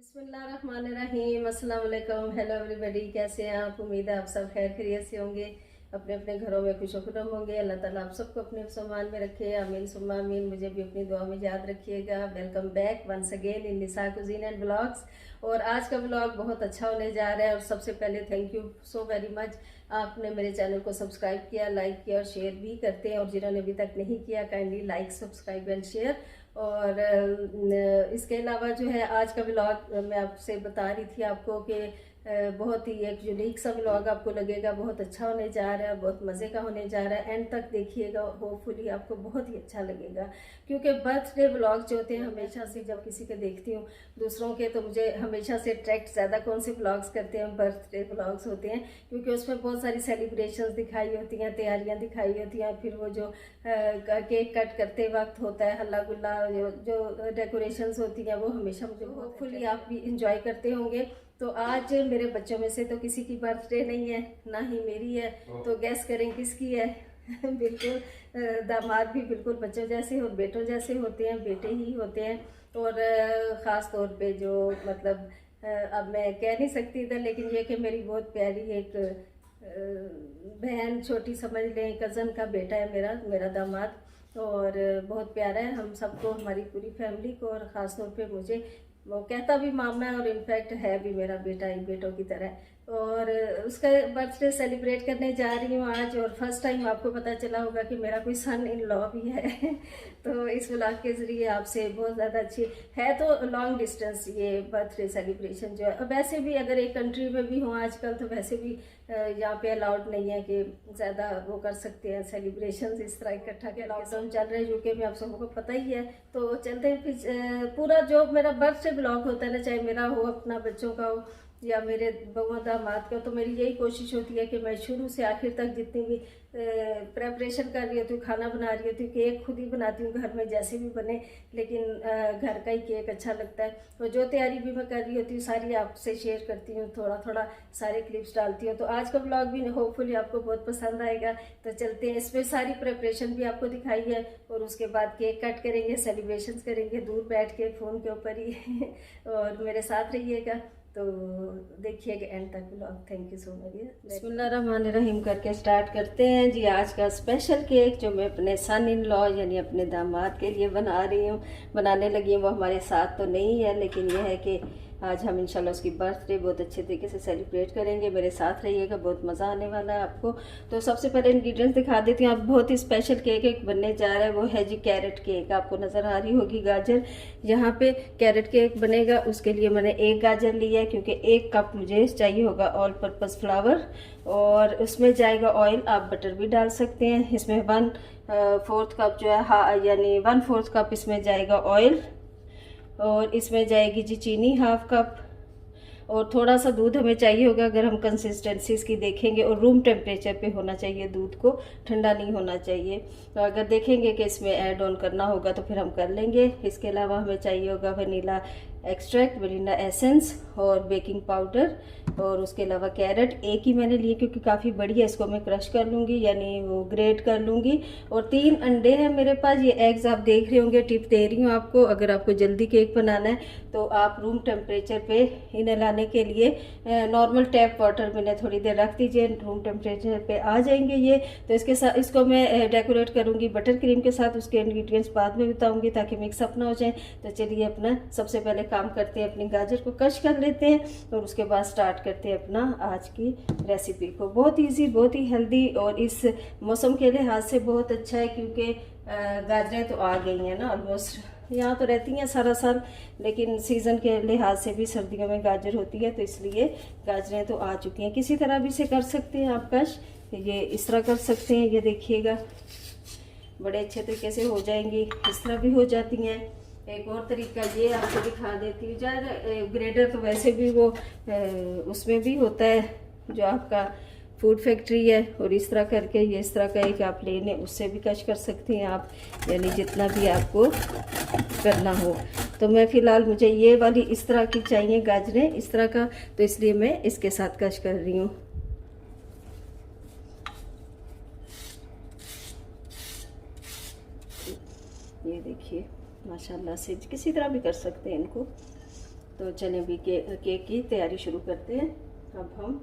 बिस्मिल्लाहिर्रहमानिर्रहीम, अस्सलाम वालेकुम। हेलो एवरीबॉडी, कैसे हैं आप? उम्मीद है आप सब खैर खैरियत से होंगे, अपने अपने घरों में खुश खुरम होंगे। अल्लाह ताला आप सबको अपने सम्मान में रखे, आमीन सुम्मा आमीन। मुझे भी अपनी दुआ में याद रखिएगा। Welcome back once again in Nisa cuisine and blogs. और आज का ब्लॉग बहुत अच्छा होने जा रहा है। और सबसे पहले thank you so very much, आपने मेरे चैनल को सब्सक्राइब किया, लाइक किया और शेयर भी करते हैं। और जिन्होंने अभी तक नहीं किया, kindly like subscribe and share. और इसके अलावा जो है आज का व्लॉग मैं आपसे बता रही थी आपको कि बहुत ही एक यूनिक सा व्लॉग आपको लगेगा, बहुत अच्छा होने जा रहा है, बहुत मज़े का होने जा रहा है। एंड तक देखिएगा, होपफुली आपको बहुत ही अच्छा लगेगा। क्योंकि बर्थडे व्लॉग जो होते हैं, हमेशा से जब किसी के देखती हूँ दूसरों के, तो मुझे हमेशा से अट्रैक्ट ज़्यादा कौन से व्लॉग्स करते हैं, बर्थडे व्लॉग्स होते हैं। क्योंकि उसमें बहुत सारी सेलिब्रेशंस दिखाई होती हैं, तैयारियाँ दिखाई होती हैं। फिर वो जो केक कट करते वक्त होता है हल्ला गुल्ला, जो डेकोरेशंस होती हैं, वो हमेशा मुझे होपफुली आप भी इंजॉय करते होंगे। तो आज मेरे बच्चों में से तो किसी की बर्थडे नहीं है, ना ही मेरी है। तो गैस करें किसकी है? बिल्कुल दामाद भी बिल्कुल बच्चों जैसे और बेटों जैसे होते हैं, बेटे ही होते हैं। और ख़ास तौर पे जो मतलब अब मैं कह नहीं सकती था, लेकिन ये कि मेरी बहुत प्यारी एक बहन, छोटी समझ लें, कज़न का बेटा है मेरा दामाद। और बहुत प्यारा है हम सबको, हमारी पूरी फैमिली को। और ख़ास तौर पे मुझे वो कहता भी मामा है, और इनफैक्ट है भी मेरा बेटा ही, बेटों की तरह। और उसका बर्थडे सेलिब्रेट करने जा रही हूँ आज। और फर्स्ट टाइम आपको पता चला होगा कि मेरा कोई सन इन लॉ भी है। तो इस व्लॉग के ज़रिए आपसे बहुत ज़्यादा अच्छी है। तो लॉन्ग डिस्टेंस ये बर्थडे सेलिब्रेशन जो है, वैसे भी अगर एक कंट्री में भी हो आजकल, तो वैसे भी यहाँ पे अलाउड नहीं है कि ज़्यादा वो कर सकते हैं सेलिब्रेशन इस तरह इकट्ठा के। लॉकडाउन चल रहा है यूके में, आप सबको पता ही है। तो चलते हैं फिर पूरा जो मेरा बर्थडे ब्लॉग होता है ना, चाहे मेरा हो, अपना बच्चों का हो, या मेरे बहुआ दामाद का, तो मेरी यही कोशिश होती है कि मैं शुरू से आखिर तक जितनी भी प्रेपरेशन कर रही होती हूँ, खाना बना रही होती हूँ, केक खुद ही बनाती हूँ घर में जैसे भी बने, लेकिन घर का ही केक अच्छा लगता है। तो जो तैयारी भी मैं कर रही होती हूँ सारी आपसे शेयर करती हूँ, थोड़ा थोड़ा सारे क्लिप्स डालती हूँ। तो आज का ब्लॉग भी होपफुली आपको बहुत पसंद आएगा। तो चलते हैं, इसमें सारी प्रेपरेशन भी आपको दिखाई है। और उसके बाद केक कट करेंगे, सेलिब्रेशन करेंगे दूर बैठ के फ़ोन के ऊपर ही। और मेरे साथ रहिएगा, तो देखिएगा एंड तक blog. Thank you so much. बिस्मिल्लाहिर्रहमानिर्रहीम करके स्टार्ट करते हैं जी। आज का स्पेशल केक जो मैं अपने सन इन लॉ यानी अपने दामाद के लिए बना रही हूँ, बनाने लगी हूँ। वो हमारे साथ तो नहीं है, लेकिन यह है कि आज हम इंशाल्लाह उसकी बर्थडे बहुत अच्छे तरीके से सेलिब्रेट करेंगे। मेरे साथ रहिएगा, बहुत मज़ा आने वाला है आपको। तो सबसे पहले इंग्रेडिएंट्स दिखा देती हूँ। आप बहुत ही स्पेशल केक एक बनने जा रहा है, वो है जी कैरेट केक। आपको नज़र आ रही होगी गाजर, यहाँ पे कैरेट केक बनेगा। उसके लिए मैंने एक गाजर लिया है, क्योंकि 1 कप मुझे चाहिए होगा ऑल पर्पज़ फ्लावर। और उसमें जाएगा ऑयल, आप बटर भी डाल सकते हैं। इसमें 1/4 कप जो है, यानी 1/4 कप इसमें जाएगा ऑयल। और इसमें जाएगी जी चीनी 1/2 कप। और थोड़ा सा दूध हमें चाहिए होगा, अगर हम कंसिस्टेंसी इसकी देखेंगे। और रूम टेम्परेचर पे होना चाहिए दूध को, ठंडा नहीं होना चाहिए। तो अगर देखेंगे कि इसमें ऐड ऑन करना होगा तो फिर हम कर लेंगे। इसके अलावा हमें चाहिए होगा वनीला एक्सट्रैक्ट, वनीला एसेंस और बेकिंग पाउडर। और उसके अलावा कैरेट एक ही मैंने लिए, क्योंकि काफ़ी बड़ी है, इसको मैं क्रश कर लूँगी, यानी वो ग्रेट कर लूँगी। और 3 अंडे हैं मेरे पास। ये एग्स आप देख रहे होंगे, टिप दे रही हूँ आपको। अगर आपको जल्दी केक बनाना है तो आप रूम टेम्परेचर पे इन्हें लाने के लिए नॉर्मल टैप वाटर में थोड़ी देर रख दीजिए, रूम टेम्परेचर पे आ जाएंगे ये। तो इसके साथ इसको मैं डेकोरेट करूँगी बटर क्रीम के साथ। उसके इंग्रेडिएंट्स बाद में बताऊँगी ताकि मिक्सअप ना हो जाए। तो चलिए अपना सबसे पहले काम करते हैं, अपनी गाजर को कश कर लेते हैं और उसके बाद स्टार्ट करते हैं अपना आज की रेसिपी को। बहुत इजी, बहुत ही हेल्दी, और इस मौसम के लिहाज से बहुत अच्छा है, क्योंकि गाजरें तो आ गई हैं ना ऑलमोस्ट। यहाँ तो रहती हैं सारा साल, लेकिन सीज़न के लिहाज से भी सर्दियों में गाजर होती है, तो इसलिए गाजरें तो आ चुकी हैं। किसी तरह भी से कर सकते हैं आप कश, ये इस तरह कर सकते हैं। ये देखिएगा बड़े अच्छे तरीके से हो जाएंगी, इस तरह भी हो जाती हैं। एक और तरीका ये आपको दिखा देती हूँ। यार ग्रेडर तो वैसे भी वो उसमें भी होता है, जो आपका फूड फैक्ट्री है। और इस तरह करके ये इस तरह का एक आप लेने, उससे भी कश कर सकती हैं आप, यानी जितना भी आपको करना हो। तो मैं फ़िलहाल, मुझे ये वाली इस तरह की चाहिए गाजरें, इस तरह का, तो इसलिए मैं इसके साथ कश कर रही हूँ। ये देखिए माशाल्लाह से, किसी तरह भी कर सकते हैं इनको। तो चलिए भी केक की तैयारी शुरू करते हैं। अब हम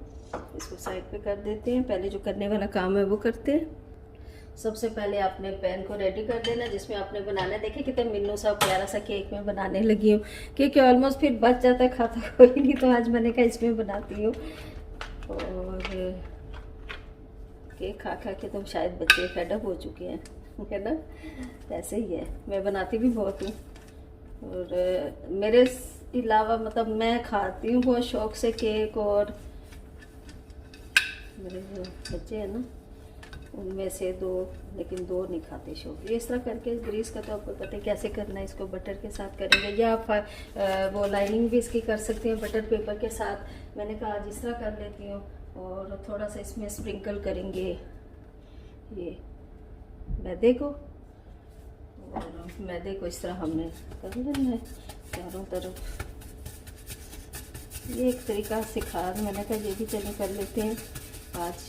इसको साइड पे कर देते हैं। पहले जो करने वाला काम है वो करते हैं। सबसे पहले आपने पैन को रेडी कर देना जिसमें आपने बनाना है। देखिए कितने मिन्नू सा प्यारा सा केक मैं बनाने लगी हूँ, क्योंकि ऑलमोस्ट फिर बच जाता है, खाता कोई नहीं, तो आज मैंने कहा इसमें बनाती हूँ। और केक खा खा के तो शायद बच्चे फेडअप हो चुके हैं, है ना। ऐसे ही है, मैं बनाती भी बहुत हूँ। और मेरे अलावा मतलब मैं खाती हूँ बहुत शौक से केक, और मेरे जो बच्चे हैं ना उनमें से 2, लेकिन 2 नहीं खाते शौक। ये इस तरह करके ग्रीस का तो आपको पता है कैसे करना है। इसको बटर के साथ करेंगे, या आप वो लाइनिंग भी इसकी कर सकते हैं बटर पेपर के साथ। मैंने कहा आज इस तरह कर लेती हूँ। और थोड़ा सा इसमें स्प्रिंकल करेंगे ये मैदे को, और मैदे को इस तरह हमने कर लेना है चारों तरफ। ये एक तरीका सिखा, मैंने कहा ये भी चले कर लेते हैं आज।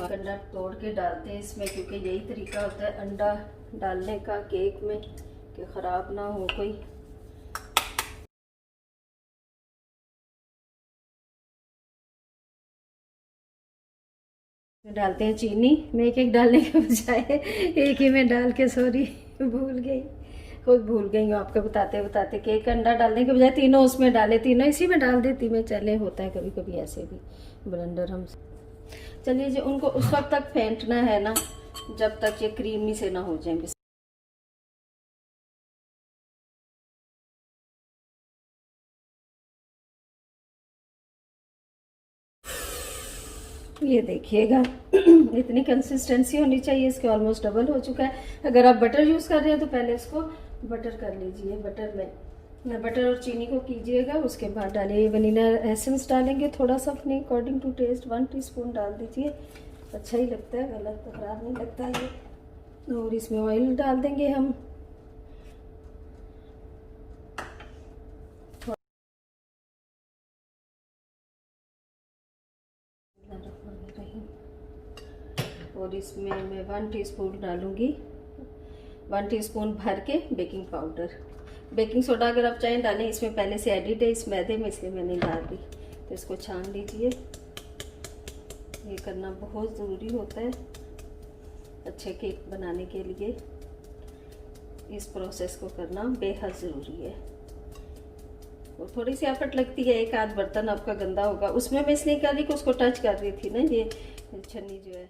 अंडा तोड़ के डालते हैं इसमें, क्योंकि यही तरीका होता है अंडा डालने का केक में कि ख़राब ना हो कोई। डालते हैं चीनी। मैं एक डालने के बजाय एक ही में डाल के, सॉरी भूल गई, खुद भूल गई हूँ आपको बताते बताते। केक अंडा डालने के बजाय तीनों उसमें डाले, तीनों इसी में डाल देती मैं। चले, होता है कभी कभी ऐसे भी ब्लेंडर हम। चलिए जी, उनको उस वक्त तक फेंटना है ना जब तक ये क्रीमी से ना हो जाए। ये देखिएगा इतनी कंसिस्टेंसी होनी चाहिए इसके, ऑलमोस्ट डबल हो चुका है। अगर आप बटर यूज़ कर रहे हैं तो पहले इसको बटर कर लीजिए। बटर में बटर और चीनी को कीजिएगा, उसके बाद डालिए वनीला एसेंस डालेंगे थोड़ा सा अपने अकॉर्डिंग टू टेस्ट। 1 टीस्पून डाल दीजिए, अच्छा ही लगता है, गलत तो ख़राब नहीं लगता ये। और इसमें ऑयल डाल देंगे हम। और इसमें मैं 1 टीस्पून डालूँगी, 1 टीस्पून भर के बेकिंग पाउडर। बेकिंग सोडा अगर आप चाहें डालें, इसमें पहले से एडिड है इस मैदे में, इसलिए मैं नहीं डाल रही। तो इसको छान लीजिए, ये करना बहुत ज़रूरी होता है अच्छे केक बनाने के लिए। इस प्रोसेस को करना बेहद ज़रूरी है। और थोड़ी सी एफर्ट लगती है, एक आध बर्तन आपका गंदा होगा उसमें। मैं इसलिए कर रही कि उसको टच कर रही थी ना, ये छन्नी जो है।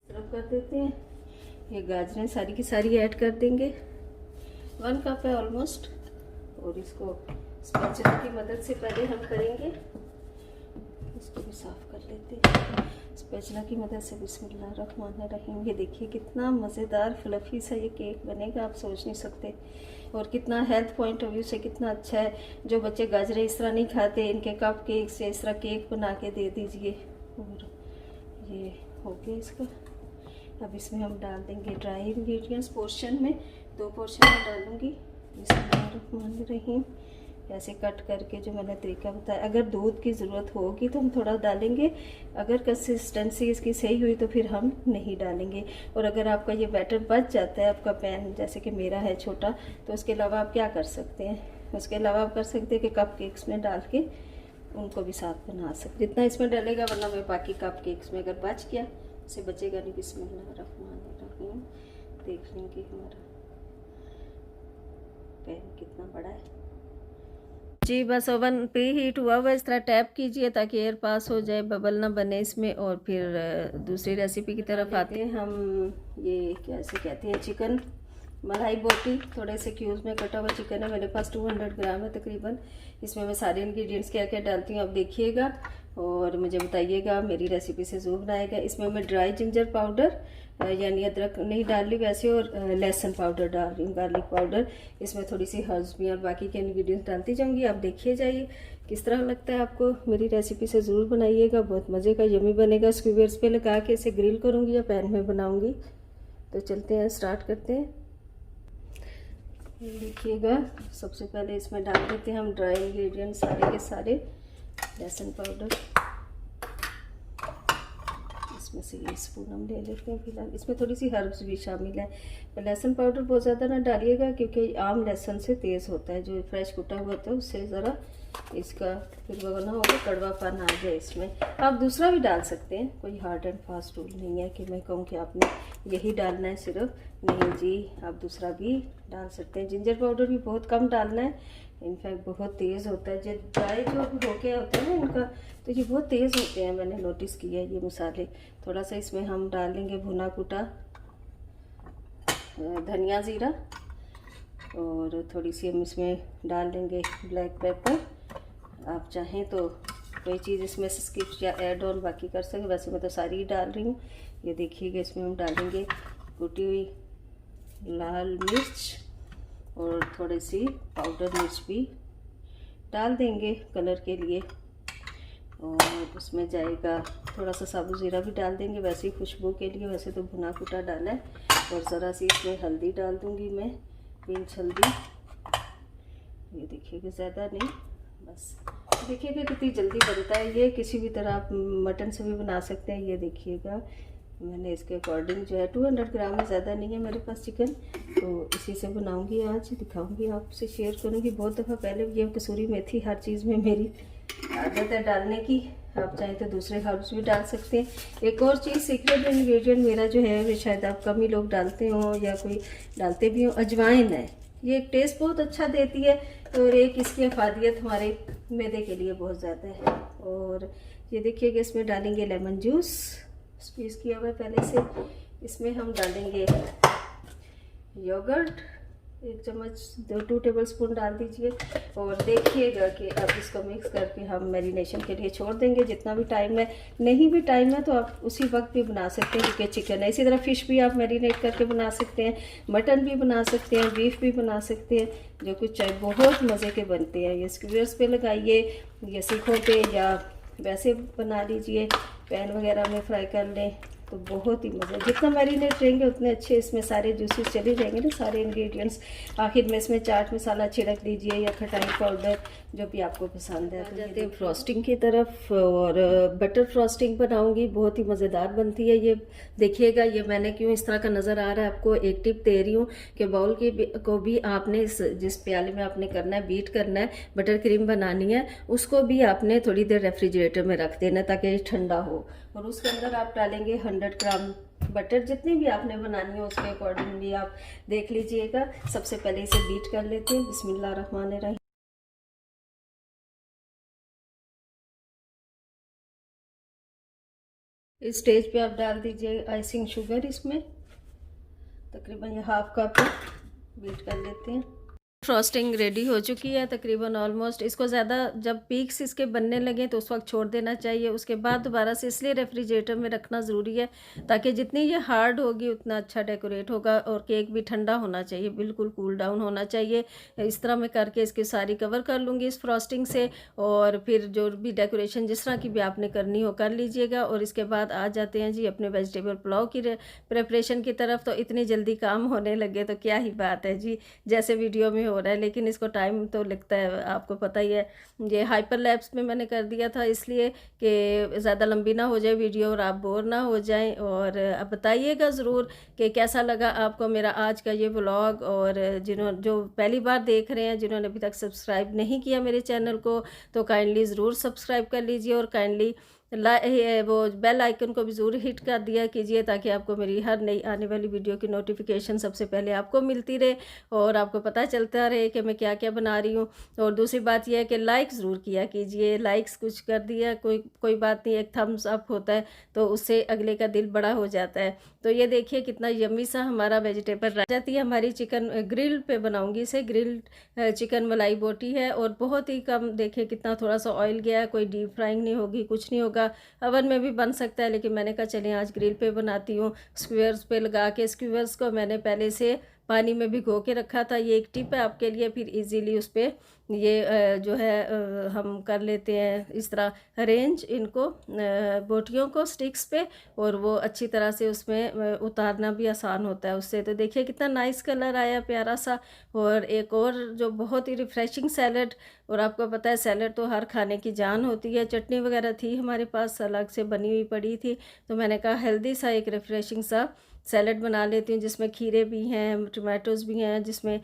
सर्व कर देते हैं। ये गाजरें सारी की सारी ऐड कर देंगे, 1 कप है ऑलमोस्ट। और इसको स्पैचुला की मदद से पहले हम करेंगे, इसको भी साफ कर लेते हैं स्पैचुला की मदद से। बिस्मिल्लाहिर्रहमानिर्रहीम। ये देखिए कितना मज़ेदार फ्लफी सा ये केक बनेगा, आप सोच नहीं सकते। और कितना हेल्थ पॉइंट ऑफ व्यू से कितना अच्छा है। जो बच्चे गाजरें इस तरह नहीं खाते, इनके कप केक से इस तरह केक बना के दे दीजिए। और ये हो गया इसका। अब इसमें हम डाल देंगे ड्राई इंग्रेडिएंट्स पोर्शन में, 2 पोर्शन में डालूंगी। बिस्मिल्लाहिर्रहमानिर्रहीम। ऐसे कट करके जो मैंने तरीका बताया। अगर दूध की ज़रूरत होगी तो हम थोड़ा डालेंगे, अगर कंसिस्टेंसी इसकी सही हुई तो फिर हम नहीं डालेंगे। और अगर आपका ये बैटर बच जाता है, आपका पैन जैसे कि मेरा है छोटा, तो उसके अलावा आप क्या कर सकते हैं, उसके अलावा आप कर सकते हैं कि कप केक्स में डाल के उनको भी साथ बना सकते, जितना इसमें डालेगा। वरना मैं बाकी कप केक्स में अगर बच गया उसे बचेगा नहीं। बिस्मिल्लाहिर्रहमानिर्रहीम। देख लेंगे हमारा पैन कितना बड़ा है जी। बस ओवन प्री हीट हुआ हुआ, इस तरह टैप कीजिए ताकि एयर पास हो जाए, बबल ना बने इसमें। और फिर दूसरी रेसिपी की तरफ आते हैं हम। ये कैसे कहते हैं, चिकन मलाई बोटी, थोड़े से क्यूब्स में कटा हुआ चिकन है मेरे पास, 200 ग्राम है तकरीबन। इसमें मैं सारे इंग्रेडिएंट्स क्या क्या डालती हूँ आप देखिएगा और मुझे बताइएगा, मेरी रेसिपी से ज़रूर बनाएगा। इसमें मैं ड्राई जिंजर पाउडर यानी अदरक नहीं डाल रही वैसे, और लहसुन पाउडर डाल रही हूँ, गार्लिक पाउडर। इसमें थोड़ी सी हर्ब्स भी और बाकी के इंग्रेडिएंट्स डालती जाऊँगी। आप देखिए जाइए किस तरह लगता है आपको। मेरी रेसिपी से ज़रूर बनाइएगा, बहुत मज़े का यमी बनेगा। स्क्यूवर्स पे लगा के इसे ग्रिल करूँगी या पैन में बनाऊँगी। तो चलते हैं, स्टार्ट करते हैं। देखिएगा सबसे पहले इसमें डाल देते हैं हम ड्राई इंग्रेडिएंट सारे के सारे। लहसुन पाउडर, इसमें से ये स्पून हम ले लेते हैं फिलहाल। इसमें थोड़ी सी हर्ब्स भी शामिल है। लहसुन पाउडर बहुत ज़्यादा ना डालिएगा क्योंकि आम लहसुन से तेज़ होता है, जो फ्रेश कुटा हुआ होता है उससे ज़रा इसका फिर बना होगा, कड़वापन आ जाए इसमें। आप दूसरा भी डाल सकते हैं, कोई हार्ड एंड फास्ट रूल नहीं है कि मैं कहूँ कि आपने यही डालना है सिर्फ, नहीं जी, आप दूसरा भी डाल सकते हैं। जिंजर पाउडर भी बहुत कम डालना है, इनफैक्ट बहुत तेज़ होता है। जो ड्राई जो होके होता है ना इनका, तो ये बहुत तेज़ होते हैं, मैंने नोटिस किया है ये मसाले। थोड़ा सा इसमें हम डाल लेंगे भुना कुटा धनिया ज़ीरा, और थोड़ी सी हम इसमें डाल देंगे ब्लैक पेपर। आप चाहें तो कोई चीज़ इसमें से स्किप या ऐड ऑन बाकी कर सकें, वैसे मैं तो सारी ही डाल रही हूँ। ये देखिएगा, इसमें हम डालेंगे कुटी हुई लाल मिर्च और थोड़ी सी पाउडर मिर्च भी डाल देंगे कलर के लिए, और उसमें जाएगा थोड़ा सा साबुत ज़ीरा भी डाल देंगे वैसे ही खुशबू के लिए। वैसे तो भुना कुटा डाला है, और ज़रा सी इसमें हल्दी डाल दूँगी मैं, पिंच हल्दी। ये देखिएगा, ज़्यादा नहीं, बस। देखिएगा कितनी जल्दी बनता है ये, किसी भी तरह आप मटन से भी बना सकते हैं। ये देखिएगा, मैंने इसके अकॉर्डिंग जो है 200 ग्राम में, ज़्यादा नहीं है मेरे पास चिकन, तो इसी से बनाऊंगी आज, दिखाऊंगी, आपसे शेयर करूंगी। बहुत दफ़ा पहले ये कसूरी मेथी हर चीज़ में मेरी आदत है डालने की, आप चाहें तो दूसरे हर्ब्स भी डाल सकते हैं। एक और चीज़ सीक्रेट इंग्रेडिएंट मेरा जो है, वो शायद आप कम ही लोग डालते हो या कोई डालते भी हो, अजवाइन है। ये एक टेस्ट बहुत अच्छा देती है, और एक इसकी अफादियत हमारे मैदे के लिए बहुत ज़्यादा है। और ये देखिएगा, इसमें डालेंगे लेमन जूस, स्क्वीज़ किया हुआ है पहले से। इसमें हम डालेंगे योगर्ट, 1 चम्मच 2 टेबल स्पून डाल दीजिए, और देखिएगा कि अब इसको मिक्स करके हम मैरिनेशन के लिए छोड़ देंगे जितना भी टाइम है। नहीं भी टाइम है तो आप उसी वक्त भी बना सकते हैं क्योंकि चिकन है। इसी तरह फ़िश भी आप मैरिनेट करके बना सकते हैं, मटन भी बना सकते हैं, बीफ भी बना सकते हैं, जो कुछ चाहे, बहुत मज़े के बनते हैं। ये स्क्वीयर्स पे लगाइए या सीखों पे, या वैसे बना लीजिए, पैन वगैरह में फ्राई कर लें, तो बहुत ही मज़ा। जितना मैरिनेट रहेंगे उतने अच्छे इसमें सारे जूसेस चले जाएंगे ना, सारे इंग्रेडिएंट्स। आखिर में इसमें चाट मसाला छिड़क दीजिए या खटाई पाउडर, जो भी आपको पसंद है। तो जाते हैं फ्रॉस्टिंग की तरफ, और बटर फ्रॉस्टिंग बनाऊंगी, बहुत ही मज़ेदार बनती है ये। देखिएगा, ये मैंने क्यों इस तरह का नज़र आ रहा है आपको, एक टिप दे रही हूँ कि बाउल को भी आपने जिस प्याले में आपने करना है, बीट करना है, बटर क्रीम बनानी है, उसको भी आपने थोड़ी देर रेफ्रिजरेटर में रख देना ताकि ठंडा हो। और उसके अंदर आप डालेंगे 100 ग्राम बटर, जितनी भी आपने बनानी है उसके अकॉर्डिंगली आप देख लीजिएगा। सबसे पहले इसे बीट कर लेते हैं, बिस्मिल्लाहिर्रहमानिर्रहीम। इस स्टेज पे आप डाल दीजिए आइसिंग शुगर, इसमें तकरीबन ये 1/2 कप बीट कर लेते हैं। फ्रॉस्टिंग रेडी हो चुकी है तकरीबन ऑलमोस्ट। इसको ज़्यादा जब पीक्स इसके बनने लगे तो उस वक्त छोड़ देना चाहिए, उसके बाद दोबारा से इसलिए रेफ्रिजरेटर में रखना ज़रूरी है ताकि जितनी ये हार्ड होगी उतना अच्छा डेकोरेट होगा। और केक भी ठंडा होना चाहिए, बिल्कुल कूल डाउन होना चाहिए। इस तरह मैं करके इसकी सारी कवर कर लूँगी इस फ्रॉस्टिंग से, और फिर जो भी डेकोरेशन जिस तरह की भी आपने करनी हो कर लीजिएगा। और इसके बाद आ जाते हैं जी अपने वेजिटेबल पुलाव की प्रेपरेशन की तरफ। तो इतनी जल्दी काम होने लगे तो क्या ही बात है जी, जैसे वीडियो में हो रहा है, लेकिन इसको टाइम तो लगता है, आपको पता ही है। ये हाइपर लैप्स में मैंने कर दिया था इसलिए कि ज़्यादा लंबी ना हो जाए वीडियो और आप बोर ना हो जाएं। और अब बताइएगा ज़रूर कि कैसा लगा आपको मेरा आज का ये व्लॉग। और जो पहली बार देख रहे हैं, जिन्होंने अभी तक सब्सक्राइब नहीं किया मेरे चैनल को, तो काइंडली ज़रूर सब्सक्राइब कर लीजिए, और काइंडली वो बेल आइकन को भी ज़रूर हिट कर दिया कीजिए ताकि आपको मेरी हर नई आने वाली वीडियो की नोटिफिकेशन सबसे पहले आपको मिलती रहे और आपको पता चलता रहे कि मैं क्या क्या बना रही हूँ। और दूसरी बात यह है कि लाइक ज़रूर किया कीजिए, लाइक्स कुछ कर दिया कोई बात नहीं, एक थम्स अप होता है तो उससे अगले का दिल बड़ा हो जाता है। तो ये देखिए कितना यम्मी सा हमारा वेजिटेबल रह जाती है। हमारी चिकन ग्रिल पे बनाऊंगी इसे, ग्रिल्ड चिकन मलाई बोटी है, और बहुत ही कम, देखिए कितना थोड़ा सा ऑयल गया है, कोई डीप फ्राइंग नहीं होगी, कुछ नहीं होगा। अवन में भी बन सकता है, लेकिन मैंने कहा चलें आज ग्रिल पे बनाती हूँ। स्क्वेयर्स पे लगा के, स्क्वेयर्स को मैंने पहले से पानी में भिगो के रखा था। ये एक टिप है आपके लिए, फिर इजीली उस पे ये जो है हम कर लेते हैं इस तरह अरेंज इनको बोटियों को स्टिक्स पे, और वो अच्छी तरह से उसमें उतारना भी आसान होता है उससे। तो देखिए कितना नाइस कलर आया प्यारा सा। और एक और जो बहुत ही रिफ़्रेशिंग सैलड, और आपको पता है सैलड तो हर खाने की जान होती है। चटनी वगैरह थी हमारे पास अलग से बनी हुई पड़ी थी, तो मैंने कहा हेल्दी सा एक रिफ़्रेशिंग सा सैलड बना लेती हूँ, जिसमें खीरे भी हैं, टमाटोज़ भी हैं, जिसमें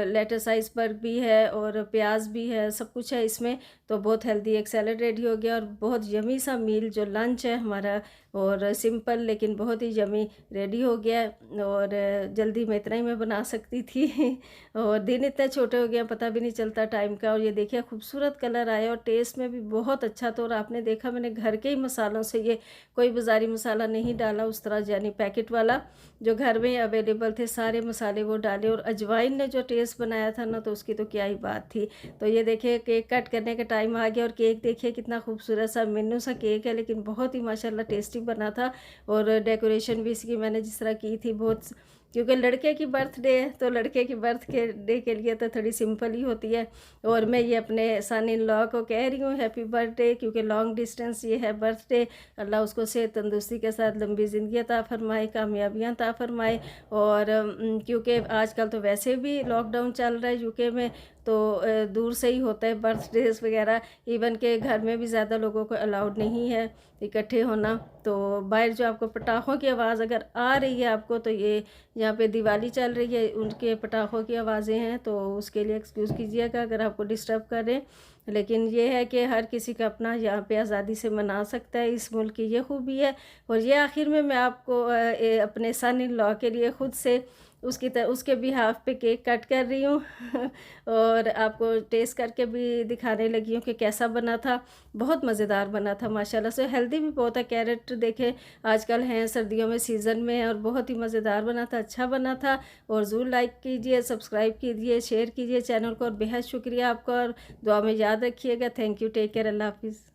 लेट्स आइसबर्ग भी है और प्याज भी है, सब कुछ है इसमें। तो बहुत हेल्दी एक सैलड रेडी हो गया, और बहुत यमी सा मील जो लंच है हमारा, और सिंपल लेकिन बहुत ही यमी रेडी हो गया। और जल्दी में इतना ही मैं बना सकती थी और दिन इतने छोटे हो गए पता भी नहीं चलता टाइम का। और ये देखिए खूबसूरत कलर आया, और टेस्ट में भी बहुत अच्छा था। और आपने देखा मैंने घर के ही मसालों से, ये कोई बाज़ारी मसाला नहीं डाला उस तरह, यानी पैकेट वाला जो घर में अवेलेबल थे सारे मसाले वो डाले। और अजवाइन ने जो टेस्ट बनाया था ना, तो उसकी तो क्या ही बात थी। तो ये देखिए केक कट करने का टाइम आ गया, और केक देखिए कितना खूबसूरत सा मिन्नू सा केक है, लेकिन बहुत ही माशाल्लाह टेस्टी बना था। और डेकोरेशन भी इसकी मैंने जिस तरह की थी बहुत, क्योंकि लड़के की बर्थडे है तो लड़के की बर्थ के डे के लिए तो थोड़ी सिंपल ही होती है। और मैं ये अपने सन इन लॉ को कह रही हूँ हैप्पी बर्थडे, क्योंकि लॉन्ग डिस्टेंस ये है बर्थडे। अल्लाह उसको सेहत तंदुरुस्ती के साथ लंबी ज़िंदगी अता फरमाए, कामयाबियाँ अता फरमाए। और क्योंकि आजकल तो वैसे भी लॉकडाउन चल रहा है यूके में, तो दूर से ही होता है बर्थडेज वगैरह। इवन के घर में भी ज़्यादा लोगों को अलाउड नहीं है इकट्ठे होना। तो बाहर जो आपको पटाखों की आवाज़ अगर आ रही है आपको, तो ये यहाँ पे दिवाली चल रही है, उनके पटाखों की आवाज़ें हैं, तो उसके लिए एक्सक्यूज़ कीजिएगा अगर आपको डिस्टर्ब करें। लेकिन ये है कि हर किसी का अपना यहाँ पे आज़ादी से मना सकता है, इस मुल्क की ये खूबी है। और ये आखिर में मैं आपको अपने सन इन लॉ के लिए ख़ुद से उसके बिहाफ पे केक कट कर रही हूँ और आपको टेस्ट करके भी दिखाने लगी हूँ कि कैसा बना था। बहुत मज़ेदार बना था माशाल्लाह से, हेल्दी भी बहुत है। कैरेट देखें आजकल हैं सर्दियों में सीज़न में, और बहुत ही मज़ेदार बना था, अच्छा बना था। और ज़रूर लाइक कीजिए, सब्सक्राइब कीजिए, शेयर कीजिए चैनल को, और बेहद शुक्रिया आपका, और दुआ में याद रखिएगा। थैंक यू, टेक केयर, अल्लाह हाफिज़।